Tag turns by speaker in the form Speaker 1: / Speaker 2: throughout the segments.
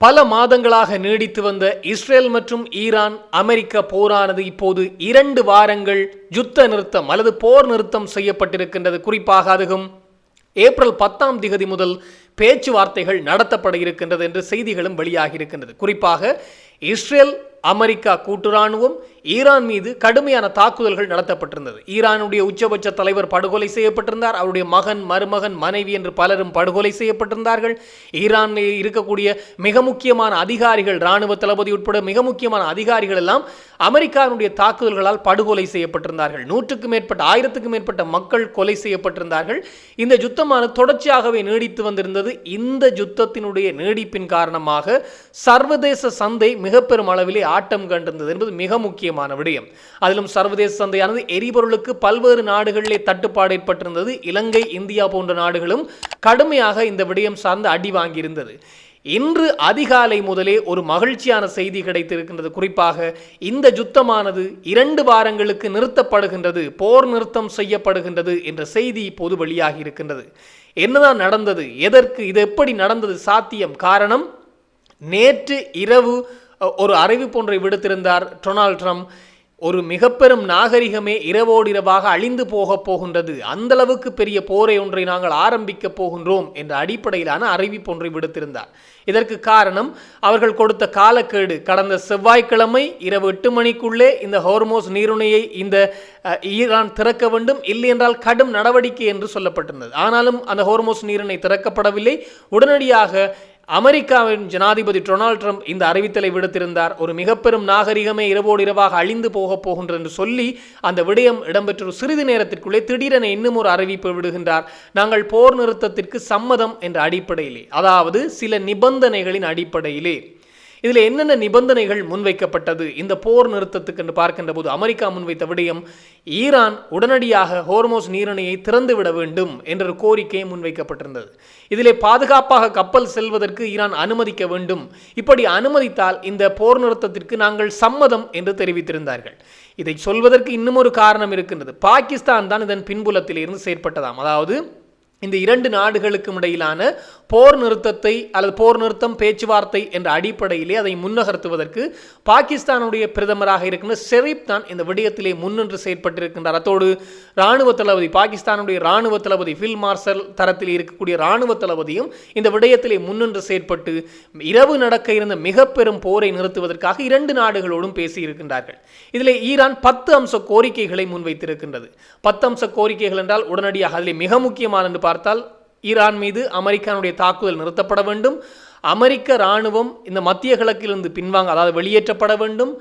Speaker 1: பல மாதங்களாக நீடித்து வந்த இஸ்ரேல் மற்றும் ஈரான் அமெரிக்க போரானது இப்போது 2 வாரங்கள் யுத்த நிறுத்தம் அல்லது போர் நிறுத்தம் செய்யப்பட்டிருக்கின்றது. குறிப்பாக அதுவும் ஏப்ரல் 10ஆம் திகதி முதல் பேச்சுவார்த்தைகள் நடத்தப்பட இருக்கின்றது என்று செய்திகளும் வெளியாகி இருக்கின்றது. குறிப்பாக இஸ்ரேல் அமெரிக்கா கூட்டு ராணுவம் ஈரான் மீது கடுமையான தாக்குதல்கள் நடத்தப்பட்டிருந்தது. ஈரானுடைய உச்சபட்ச தலைவர் படுகொலை செய்யப்பட்டிருந்தார். அவருடைய மகன், மருமகன், மனைவி என்று பலரும் படுகொலை செய்யப்பட்டிருந்தார்கள். ஈரானில் இருக்கக்கூடிய மிக முக்கியமான அதிகாரிகள், இராணுவ தளபதி உட்பட மிக முக்கியமான அதிகாரிகள் எல்லாம் அமெரிக்காவுடைய தாக்குதல்களால் படுகொலை செய்யப்பட்டிருந்தார்கள். 1000க்கும் மேற்பட்ட மக்கள் கொலை செய்யப்பட்டிருந்தார்கள். இந்த யுத்தமானது தொடர்ச்சியாகவே நீடித்து வந்திருந்தது. இந்த யுத்தத்தினுடைய நீடிப்பின் காரணமாக சர்வதேச சந்தை மிக பெரும் அளவிலே ஆட்டம் கண்டிருந்தது என்பது மிக முக்கியமான விடயம். அதிலும் சர்வதேச சந்தையானது எரிபொருளுக்கு பல்வேறு நாடுகளிலே தட்டுப்பாடு ஏற்பட்டிருந்தது. இலங்கை, இந்தியா போன்ற நாடுகளும் கடுமையாக இந்த விடயம் சார்ந்து அடி வாங்கியிருந்தது. இன்று அதிகாலை முதலே ஒரு மகிழ்ச்சியான செய்தி கிடைத்திருக்கின்றது. குறிப்பாக இந்த யுத்தமானது 2 வாரங்களுக்கு நிறுத்தப்படுகின்றது, போர் நிறுத்தம் செய்யப்படுகின்றது என்ற செய்தி இப்போது வெளியாகி இருக்கின்றது. என்னதான் நடந்தது, எதற்கு, இது எப்படி நடந்தது சாத்தியம்? காரணம், நேற்று இரவு ஒரு அறிவிப்பு ஒன்றை விடுத்திருந்தார் டொனால்ட் ட்ரம்ப். ஒரு மிக பெரும் நாகரிகமே இரவோடு இரவாக அழிந்து போகின்றது, அந்த அளவுக்கு பெரிய போரை ஒன்றை நாங்கள் ஆரம்பிக்க போகின்றோம் என்ற அடிப்படையிலான அறிவிப்பு ஒன்றை விடுத்திருந்தார். இதற்கு காரணம், அவர்கள் கொடுத்த காலக்கெடு கடந்த செவ்வாய்க்கிழமை இரவு 8 மணிக்குள்ளே இந்த ஹோர்மோஸ் நீரிணையை இந்த ஈரான் திறக்க வேண்டும், இல்லை என்றால் கடும் நடவடிக்கை என்று சொல்லப்பட்டிருந்தது. ஆனாலும் அந்த ஹோர்மோஸ் நீரிணை திறக்கப்படவில்லை. உடனடியாக அமெரிக்காவின் ஜனாதிபதி டொனால்ட் ட்ரம்ப் இந்த அறிவித்தலை விடுத்திருந்தார். ஒரு மிக பெரும் நாகரிகமே இரவோடு இரவாக அழிந்து போகின்றது என்று சொல்லி அந்த விடயம் இடம்பெற்ற சிறிது நேரத்திற்குள்ளே திடீரென இன்னும் ஒரு அறிவிப்பு விடுகின்றார். நாங்கள் போர் நிறுத்தத்திற்கு சம்மதம் என்ற அடிப்படையிலே, அதாவது சில நிபந்தனைகளின் அடிப்படையிலே. இதில் என்னென்ன நிபந்தனைகள் முன்வைக்கப்பட்டது இந்த போர் நிறுத்தத்துக்கு என்று பார்க்கின்ற போது, அமெரிக்கா முன்வைத்த விடயம், ஈரான் உடனடியாக ஹோர்மோஸ் நீரிணையை திறந்துவிட வேண்டும் என்ற கோரிக்கை முன்வைக்கப்பட்டிருந்தது. இதிலே பாதுகாப்பாக கப்பல் செல்வதற்கு ஈரான் அனுமதிக்க வேண்டும். இப்படி அனுமதித்தால் இந்த போர் நிறுத்தத்திற்கு நாங்கள் சம்மதம் என்று தெரிவித்திருந்தார்கள். இதை சொல்வதற்கு இன்னும் ஒரு காரணம் இருக்கின்றது. பாகிஸ்தான் தான் இதன் பின்புலத்தில் இருந்து செயற்பட்டதாம். அதாவது இந்த 2 நாடுகளுக்கும் இடையிலான போர் நிறுத்தத்தை அல்லது போர் நிறுத்தம் பேச்சுவார்த்தை என்ற அடிப்படையிலே அதை முன்னகர்த்துவதற்கு பாகிஸ்தானுடைய பிரதமராக இருக்கின்ற ஷெரீப் தான் இந்த விடயத்திலே முன்னின்று செயற்பட்டிருக்கின்றார். அத்தோடு இராணுவ தளபதி, பாகிஸ்தானுடைய இராணுவ தளபதி, ஃபீல்ட் மார்ஷல் தரத்தில் இருக்கக்கூடிய இராணுவ தளபதியும் இந்த விடயத்திலே முன்னின்று செயற்பட்டு இரவு நடக்க இருந்த மிக பெரும் போரை நிறுத்துவதற்காக 2 நாடுகளோடும் பேசியிருக்கின்றார்கள். இதிலே ஈரான் 10 அம்ச கோரிக்கைகளை முன்வைத்திருக்கின்றது. 10 அம்ச கோரிக்கைகள் என்றால் உடனடியாக அதிலே மிக முக்கியமான என்று பார்த்தால், ஈரான் மீது அமெரிக்காவுடைய தாக்குதல் நிறுத்தப்பட வேண்டும், அமெரிக்க இராணுவம் இந்த மத்திய கிழக்கிலிருந்து பின்வாங்க, அதாவது வெளியேற்றப்பட வேண்டும்.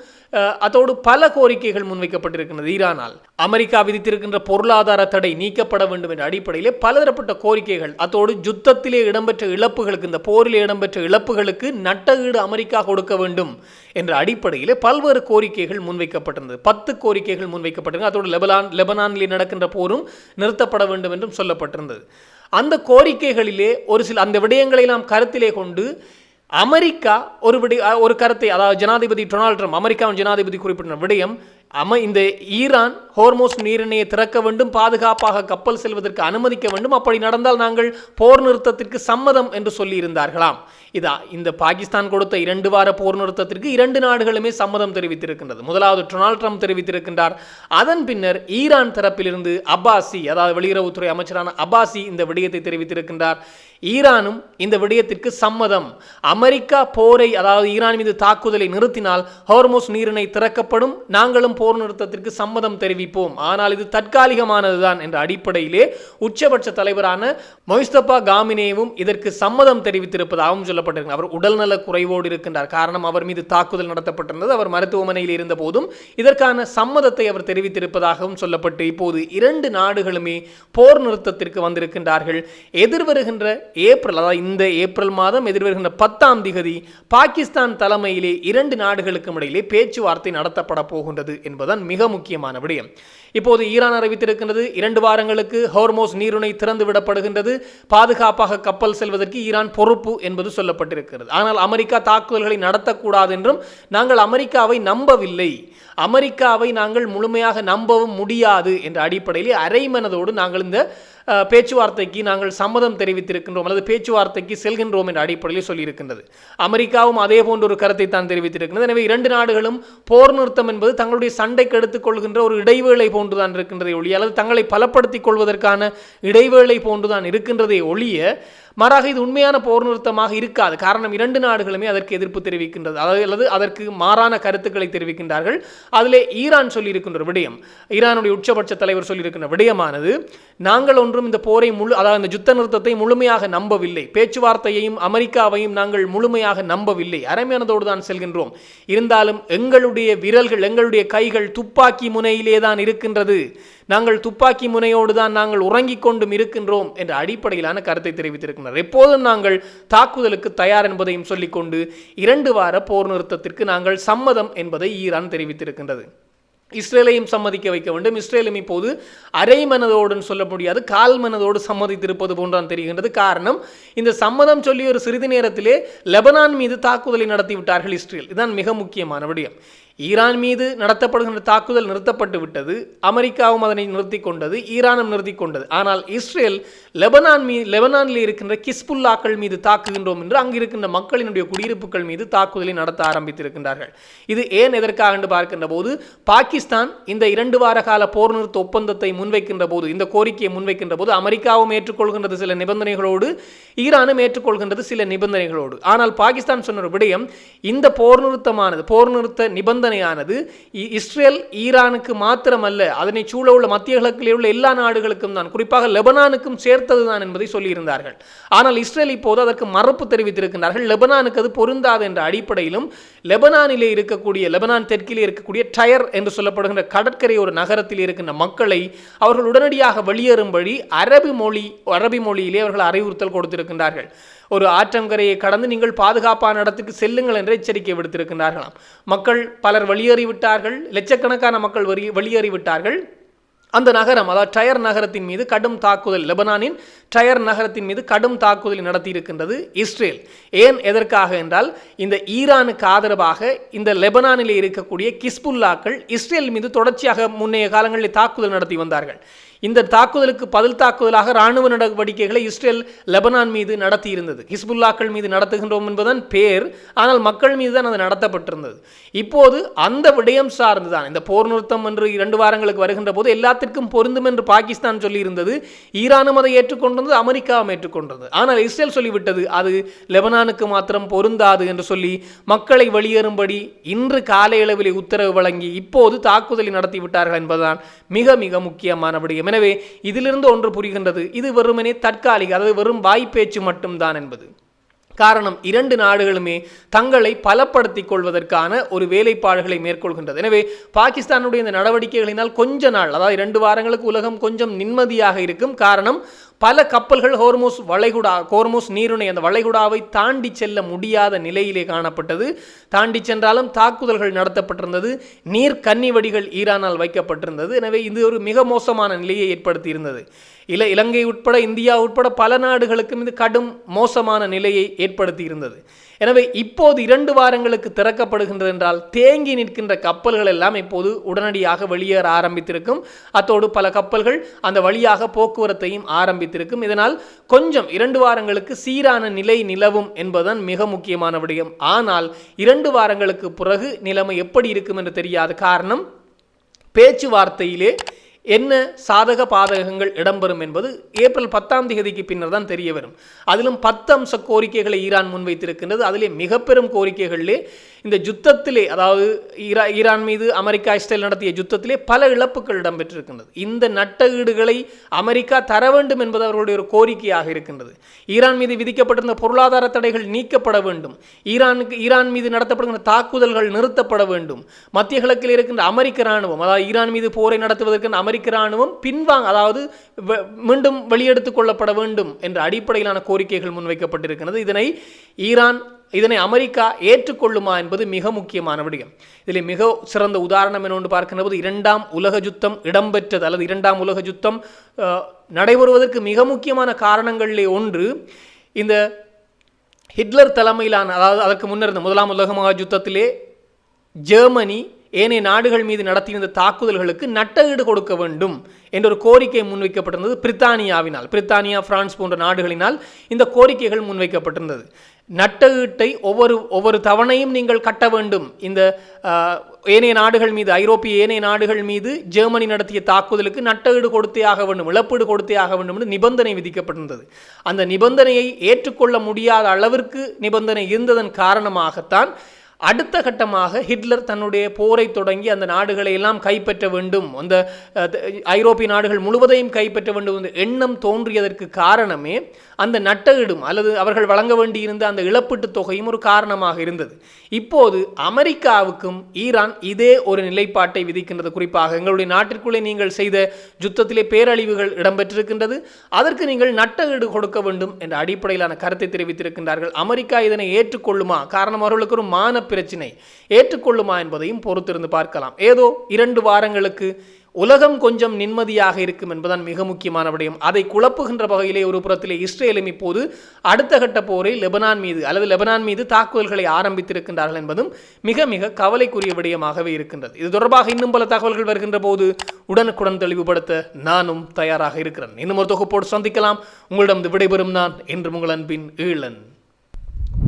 Speaker 1: அதோடு பல கோரிக்கைகள் முன்வைக்கப்பட்டிருக்கின்றது. ஈரானால் அமெரிக்கா விதித்திருக்கின்ற பொருளாதார தடை நீக்கப்பட வேண்டும் என்ற அடிப்படையிலே பலதரப்பட்ட கோரிக்கைகள். அதோடு யுத்தத்திலே இடம்பெற்ற இழப்புகளுக்கு, இந்த போரிலே இடம்பெற்ற இழப்புகளுக்கு நட்டஈடு அமெரிக்கா கொடுக்க வேண்டும் என்ற அடிப்படையிலே பல்வேறு கோரிக்கைகள் முன்வைக்கப்பட்டிருந்தது. 10 கோரிக்கைகள் முன்வைக்கப்பட்டிருந்தது. அதோடு லெபனானிலே நடக்கின்ற போரும் நிறுத்தப்பட வேண்டும் என்றும் சொல்லப்பட்டிருந்தது. அந்த கோரிக்கைகளிலே ஒரு சில அந்த விடயங்களை நாம் கருத்திலே கொண்டு அமெரிக்கா ஒரு கருத்தை, அதாவது ஜனாதிபதி டொனால்ட் ட்ரம்ப், அமெரிக்காவின் ஜனாதிபதி குறிப்பிட்ட விடயம், இந்த ஈரான் ஹோர்மோஸ் நீரிணையை திறக்க வேண்டும், பாதுகாப்பாக கப்பல் செல்வதற்கு அனுமதிக்க வேண்டும், அப்படி நடந்தால் நாங்கள் போர் நிறுத்தத்திற்கு சம்மதம் என்று சொல்லி இருந்தார்களாம். இந்த பாகிஸ்தான் கொடுத்த 2 வார போர் நிறுத்தத்திற்கு 2 நாடுகளுமே சம்மதம் தெரிவித்திருக்கின்றது. முதலாவது டொனால்ட் ட்ரம்ப் தெரிவித்திருக்கின்றார். அதன் பின்னர் ஈரான் தரப்பிலிருந்து அப்பாசி, அதாவது வெளியுறவுத்துறை அமைச்சரான அப்பாசி இந்த விடயத்தை தெரிவித்திருக்கின்றார். ஈரானும் இந்த விடயத்திற்கு சம்மதம். அமெரிக்கா போரை, அதாவது ஈரான் மீது தாக்குதலை நிறுத்தினால் ஹோர்மோஸ் நீரிணை திறக்கப்படும், நாங்களும் போர் நிறுத்தத்திற்கு சம்மதம் தெரிவிப்போம், ஆனால் இது தற்காலிகமானதுதான் என்ற அடிப்படையிலே உச்சபட்ச தலைவரான மொய்ஸ்தபா காமினேவும் இதற்கு சம்மதம் தெரிவித்திருப்பதாகவும் சொல்லப்பட்டிருக்கிறார். அவர் உடல்நல குறைவோடு இருக்கின்றார். காரணம், அவர் மீது தாக்குதல் நடத்தப்பட்டிருந்தது. அவர் மருத்துவமனையில் இருந்த போதும் இதற்கான சம்மதத்தை அவர் தெரிவித்திருப்பதாகவும் சொல்லப்பட்டு இப்போது 2 நாடுகளுமே போர் நிறுத்தத்திற்கு வந்திருக்கின்றார்கள். எதிர்வருகின்ற ஏப்ரல், அதாவது இந்த ஏப்ரல் மாதம் எதிர்வருகின்ற 10ஆம் திகதி பாகிஸ்தான் தலைமையிலே 2 நாடுகளுக்கும் இடையிலே பேச்சுவார்த்தை நடத்தப்பட போகின்றது என்பதுதான் மிக முக்கியமான விடயம். இப்போது ஈரான் அறிவித்திருக்கின்றது 2 வாரங்களுக்கு ஹோர்மோஸ் நீரிணை திறந்து விடப்படுகின்றது, பாதுகாப்பாக கப்பல் செல்வதற்கு ஈரான் பொறுப்பு என்பது சொல்லப்பட்டிருக்கிறது. ஆனால் அமெரிக்கா தாக்குதல்களை நடத்தக்கூடாது என்றும், நாங்கள் அமெரிக்காவை நம்பவில்லை, அமெரிக்காவை நாங்கள் முழுமையாக நம்பவும் முடியாது என்ற அடிப்படையில் அரைமனதோடு நாங்கள் இந்த பேச்சுவார்த்தைக்கு நாங்கள் சம்மதம் தெரிவித்திருக்கின்றோம் அல்லது பேச்சுவார்த்தைக்கு செல்கின்றோம் என்ற அடிப்படையில் சொல்லியிருக்கின்றது. அமெரிக்காவும் அதே போன்ற ஒரு கருத்தை தான் தெரிவித்திருக்கின்றது. எனவே இரண்டு நாடுகளும் போர் நிறுத்தம் என்பது தங்களுடைய சண்டைக்கு எடுத்துக் கொள்கின்ற ஒரு இடைவேளை போன்றுதான் இருக்கின்றதை ஒழிய, அல்லது தங்களை பலப்படுத்திக் கொள்வதற்கான இடைவேளை போன்றுதான் இருக்கின்றதை ஒழிய, மாறாக இது உண்மையான போர் நிறுத்தமாக இருக்காது. காரணம், இரண்டு நாடுகளுமே அதற்கு எதிர்ப்பு தெரிவிக்கின்றது, அல்லது அதற்கு மாறான கருத்துக்களை தெரிவிக்கின்றார்கள். அதிலே ஈரான் சொல்லியிருக்கின்ற விடயம், ஈரானுடைய உச்சபட்ச தலைவர் சொல்லியிருக்கின்ற விடயமானது, நாங்கள் ஒன்றும் இந்த போரை அதாவது இந்த யுத்த நிறுத்தத்தை முழுமையாக நம்பவில்லை, பேச்சுவார்த்தையையும் அமெரிக்காவையும் நாங்கள் முழுமையாக நம்பவில்லை, அரைமையானதோடு தான் செல்கின்றோம். இருந்தாலும் எங்களுடைய விரல்கள், எங்களுடைய கைகள் துப்பாக்கி முனையிலே தான் இருக்கின்றது, நாங்கள் துப்பாக்கி முனையோடு தான் நாங்கள் உறங்கிக் கொண்டும் இருக்கின்றோம் என்ற அடிப்படையிலான கருத்தை தெரிவித்திருக்கின்றனர். எப்போதும் நாங்கள் தாக்குதலுக்கு தயார் என்பதையும் சொல்லிக்கொண்டு 2 வார போர் நிறுத்தத்திற்கு நாங்கள் சம்மதம் என்பதை ஈரான் தெரிவித்திருக்கின்றது. இஸ்ரேலையும் சம்மதிக்க வைக்க வேண்டும். இஸ்ரேலும் இப்போது அரை மனதோடு சொல்ல முடியாது, கால் மனதோடு சம்மதித்திருப்பது போன்றான் தெரிகின்றது. காரணம், இந்த சம்மதம் சொல்லி ஒரு சிறிது நேரத்திலே லெபனான் மீது தாக்குதலை நடத்திவிட்டார்கள் இஸ்ரேல். இதுதான் மிக முக்கியமான விடயம். ஈரான் மீது நடத்தப்படுகின்ற தாக்குதல் நிறுத்தப்பட்டு விட்டது, அமெரிக்காவும் அதனை நிறுத்தி கொண்டது, ஈரானும் நிறுத்தி கொண்டது. ஆனால் இஸ்ரேல் லெபனானில் இருக்கின்ற கிஸ்புல்லாக்கள் மீது தாக்குகின்றோம் என்று அங்கு இருக்கின்ற மக்களினுடைய குடியிருப்புகள் மீது தாக்குதலை நடத்த ஆரம்பித்திருக்கின்றார்கள். இது ஏன், எதற்காக என்று பார்க்கின்ற போது, பாகிஸ்தான் இந்த 2 வார கால போர் நிறுத்த ஒப்பந்தத்தை முன்வைக்கின்ற போது, இந்த கோரிக்கையை முன்வைக்கின்ற போது, அமெரிக்காவும் ஏற்றுக்கொள்கின்றது சில நிபந்தனைகளோடு, ஈரானும் ஏற்றுக்கொள்கின்றது சில நிபந்தனைகளோடு. ஆனால் பாகிஸ்தான் சொன்ன ஒரு விடயம், இந்த போர் நிறுத்த நிபந்தனையானது இஸ்ரேல் ஈரானுக்கு மாத்திரமல்ல, அதனை சூழ உள்ள மத்திய கிழக்கில் உள்ள எல்லா நாடுகளுக்கும் தான், குறிப்பாக லெபனானுக்கும் சேர்த்ததுதான் என்பதை சொல்லியிருந்தார்கள். ஆனால் இஸ்ரேல் இப்போது அதற்கு மறுப்பு தெரிவித்திருக்கிறார்கள். லெபனானுக்கு அது பொருந்தாது என்ற அடிப்படையிலும், லெபனான் தெற்கிலே இருக்கக்கூடிய டயர் என்று சொல்லப்படுகின்ற கடற்கரை ஒரு நகரத்தில் இருக்கின்ற மக்களை அவர்கள் உடனடியாக வெளியேறும்படி அரபி மொழியிலே அவர்கள் அறிவுறுத்தல் கொடுத்திருக்கின்றார்கள். ஒரு ஆற்றங்கரையை கடந்து நீங்கள் பாதுகாப்பான இடத்துக்கு செல்லுங்கள் என்று எச்சரிக்கை விடுத்திருக்கின்றார்களாம். மக்கள் பலர் வெளியேறிவிட்டார்கள், லட்சக்கணக்கான மக்கள் வெளியேறிவிட்டார்கள். அந்த நகரம், அதாவது டயர் நகரத்தின் மீது கடும் தாக்குதல், லெபனானின் டயர் நகரத்தின் மீது கடும் தாக்குதல் நடத்தியிருக்கின்றது இஸ்ரேல். ஏன், எதற்காக என்றால், இந்த ஈரானுக்கு ஆதரவாக இந்த லெபனானிலே இருக்கக்கூடிய கிஸ்புல்லாக்கள் இஸ்ரேல் மீது தொடர்ச்சியாக முன்னைய காலங்களில் தாக்குதல் நடத்தி வந்தார்கள். இந்த தாக்குதலுக்கு பதில் தாக்குதலாக இராணுவ நடவடிக்கைகளை இஸ்ரேல் லெபனான் மீது நடத்தி இருந்தது. ஹிஸ்புல்லாக்கள் மீது நடத்துகின்றோம் என்பதுதான் பேர், ஆனால் மக்கள் மீது தான் அது நடத்தப்பட்டிருந்தது. இப்போது அந்த விடயம் சார்ந்துதான் இந்த போர் நிறுத்தம் என்று 2 வாரங்களுக்கு வருகின்ற போது எல்லாத்திற்கும் பொருந்தும் என்று பாகிஸ்தான் சொல்லியிருந்தது, ஈரானும் அதை ஏற்றுக்கொண்டது, அமெரிக்காவும் ஏற்றுக்கொண்டது. ஆனால் இஸ்ரேல் சொல்லிவிட்டது அது லெபனானுக்கு மாத்திரம் பொருந்தாது என்று சொல்லி மக்களை வெளியேறும்படி இன்று காலை அளவிலே உத்தரவு வழங்கி இப்போது தாக்குதலை நடத்திவிட்டார்கள் என்பதுதான் மிக மிக முக்கியமான விடயம். எனவே இதிலிருந்து ஒன்று புரிகின்றது, இது வெறுமனே தற்காலிக, அதாவது வெறும் வாய்ப்பேச்சு மட்டும்தான் என்பது. காரணம், 2 நாடுகளுமே தங்களை பலப்படுத்திக் கொள்வதற்கான ஒரு வேலைப்பாடுகளை மேற்கொள்கின்றது. எனவே பாகிஸ்தானுடைய இந்த நடவடிக்கைகளினால் கொஞ்ச நாள், அதாவது 2 வாரங்களுக்கு உலகம் கொஞ்சம் நிம்மதியாக இருக்கும். காரணம், பல கப்பல்கள் ஹோர்முஸ் நீரிணை அந்த வளைகுடாவை தாண்டி செல்ல முடியாத நிலையிலே காணப்பட்டது. தாண்டி சென்றாலும் தாக்குதல்கள் நடத்தப்பட்டிருந்தது, நீர் கன்னிவடிகள் ஈரானால் வைக்கப்பட்டிருந்தது. எனவே இது ஒரு மிக மோசமான நிலையை ஏற்படுத்தி இருந்தது. இலங்கை உட்பட, இந்தியா உட்பட பல நாடுகளுக்கும் இது கடும் மோசமான நிலையை ஏற்படுத்தி இருந்தது. எனவே இப்போது 2 வாரங்களுக்கு திறக்கப்படுகின்றது என்றால் தேங்கி நிற்கின்ற கப்பல்கள் எல்லாம் இப்போது உடனடியாக வெளியேற ஆரம்பித்திருக்கும். அத்தோடு பல கப்பல்கள் அந்த வழியாக போக்குவரத்தையும் ஆரம்பித்திருக்கும். இதனால் கொஞ்சம் 2 வாரங்களுக்கு சீரான நிலை நிலவும் என்பதுதான் மிக முக்கியமான விடயம். ஆனால் 2 வாரங்களுக்கு பிறகு நிலைமை எப்படி இருக்கும் என்று தெரியாது. காரணம், பேச்சுவார்த்தையிலே என்ன சாதக பாதகங்கள் இடம்பெறும் என்பது ஏப்ரல் 10ஆம் தேதிக்கு பின்னர் தான் தெரிய வரும். அதிலும் 10 அம்ச கோரிக்கைகளை ஈரான் முன்வைத்திருக்கின்றது. அதிலே மிக பெரும் கோரிக்கைகளிலே இந்த யுத்தத்திலே, அதாவது ஈரான் மீது அமெரிக்கா இஸ்ரேல் நடத்திய யுத்தத்திலே பல இழப்புகள் இடம்பெற்றிருக்கின்றது. இந்த நட்டஈடுகளை அமெரிக்கா தர வேண்டும் என்பது அவர்களுடைய ஒரு கோரிக்கையாக இருக்கின்றது. ஈரான் மீது விதிக்கப்பட்டிருந்த பொருளாதார தடைகள் நீக்கப்பட வேண்டும், ஈரான் மீது நடத்தப்படுகின்ற தாக்குதல்கள் நிறுத்தப்பட வேண்டும், மத்திய கிழக்கில் இருக்கின்ற அமெரிக்க இராணுவம், அதாவது ஈரான் மீது போரை நடத்துவதற்கு அமெரிக்க இராணுவம் அதாவது மீண்டும் வெளியெடுத்துக் கொள்ளப்பட வேண்டும் என்ற அடிப்படையிலான கோரிக்கைகள் முன்வைக்கப்பட்டிருக்கிறது. இதனை அமெரிக்கா ஏற்றுக்கொள்ளுமா என்பது மிக முக்கியமான விடயம். இதில் மிக சிறந்த உதாரணம் என்று பார்க்கின்ற போது 2ஆம் உலக யுத்தம் இடம்பெற்றது, அல்லது 2ஆம் உலக யுத்தம் நடைபெறுவதற்கு மிக முக்கியமான காரணங்களிலே ஒன்று, இந்த ஹிட்லர் தலைமையிலான, அதாவது அதற்கு முன்னர் இந்த 1ஆம் உலக மகா யுத்தத்திலே ஜெர்மனி ஏனைய நாடுகள் மீது நடத்தியிருந்த தாக்குதல்களுக்கு நட்டஈடு கொடுக்க வேண்டும் என்ற ஒரு கோரிக்கை முன்வைக்கப்பட்டிருந்தது பிரித்தானியாவினால். பிரித்தானியா, பிரான்ஸ் போன்ற நாடுகளினால் இந்த கோரிக்கைகள் முன்வைக்கப்பட்டிருந்தது. நட்டஈட்டை ஒவ்வொரு தவணையும் நீங்கள் கட்ட வேண்டும். இந்த ஏனைய நாடுகள் மீது, ஐரோப்பிய ஏனைய நாடுகள் மீது ஜெர்மனி நடத்திய தாக்குதலுக்கு நட்டஈடு கொடுத்தே ஆக வேண்டும், இழப்பீடு கொடுத்தே ஆக வேண்டும் என்று நிபந்தனை விதிக்கப்பட்டிருந்தது. அந்த நிபந்தனையை ஏற்றுக்கொள்ள முடியாத அளவிற்கு நிபந்தனை இருந்ததன் காரணமாகத்தான் அடுத்த கட்டமாக ஹிட்லர் தன்னுடைய போரை தொடங்கி அந்த நாடுகளை எல்லாம் கைப்பற்ற வேண்டும், அந்த ஐரோப்பிய நாடுகள் முழுவதையும் கைப்பற்ற வேண்டும் என்ற எண்ணம் தோன்றியதற்கு காரணமே அந்த நட்டஈடும் அல்லது அவர்கள் வழங்க வேண்டியிருந்த அந்த இழப்பீட்டு தொகையும் ஒரு காரணமாக இருந்தது. இப்போது அமெரிக்காவுக்கும் ஈரான் இதே ஒரு நிலைப்பாட்டை விதிக்கின்றது. குறிப்பாக எங்களுடைய நாட்டிற்குள்ளே நீங்கள் செய்த யுத்தத்திலே பேரழிவுகள் இடம்பெற்றிருக்கின்றது, அதற்கு நீங்கள் நட்டஈடு கொடுக்க வேண்டும் என்ற அடிப்படையிலான கருத்தை தெரிவித்திருக்கின்றார்கள். அமெரிக்கா இதனை ஏற்றுக்கொள்ளுமா? காரணம் அவர்களுக்கு ஒரு மான பிரச்சினை, ஏற்றுக்கொள்ளுமா என்பதையும் பொறுத்திருந்து பார்க்கலாம். ஏதோ 2 வாரங்களுக்கு உலகம் கொஞ்சம் நிம்மதியாக இருக்கும் என்பதுதான் மிக முக்கியமான விடயம். அதை குழப்புகின்ற வகையிலே ஒரு புறத்திலே இஸ்ரேலும் இப்போது அடுத்த கட்ட போரை லெபனான் மீது தாக்குதல்களை ஆரம்பித்திருக்கின்றார்கள் என்பதும் மிக மிக கவலைக்குரிய விடயமாகவே இருக்கின்றது. இது தொடர்பாக இன்னும் பல தகவல்கள் வருகின்ற போது உடனுக்குடன் தெளிவுபடுத்த நானும் தயாராக இருக்கிறேன். இன்னும் ஒரு தொகுப்போடு சந்திக்கலாம். உங்களிடம் விடைபெறும் நான் என்று உங்கள் அன்பின் ஈழன்.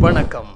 Speaker 1: வணக்கம்.